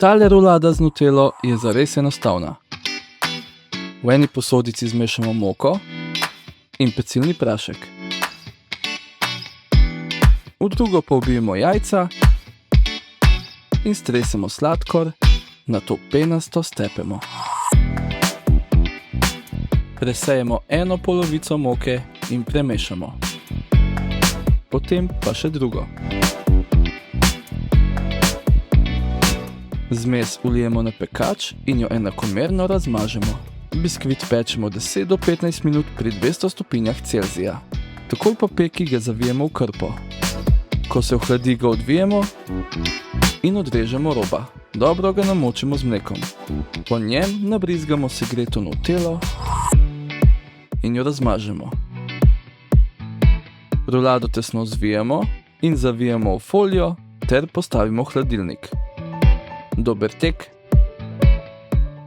Tale rulada z nutelo je zares enostavna. V eni posodici zmešamo moko in pecilni prašek. V drugo pa vbijemo jajca in stresemo sladkor, nato penasto stepemo. Presejemo eno polovico moke in premešamo. Potem pa še drugo. Zmes vlijemo na pekač in jo enakomerno razmažemo. Biskvit pečemo 10 do 15 minut pri 200 stopinjah Celzija. Takoj po peki ga zavijemo v krpo. Ko se ohladi, ga odvijemo in odrežemo roba. Dobro ga namočimo z mlekom. Po njem nabrizgamo segreto nutelo in jo razmažemo. Rulado tesno zvijemo in zavijemo v folijo ter postavimo v hladilnik. Dober tek!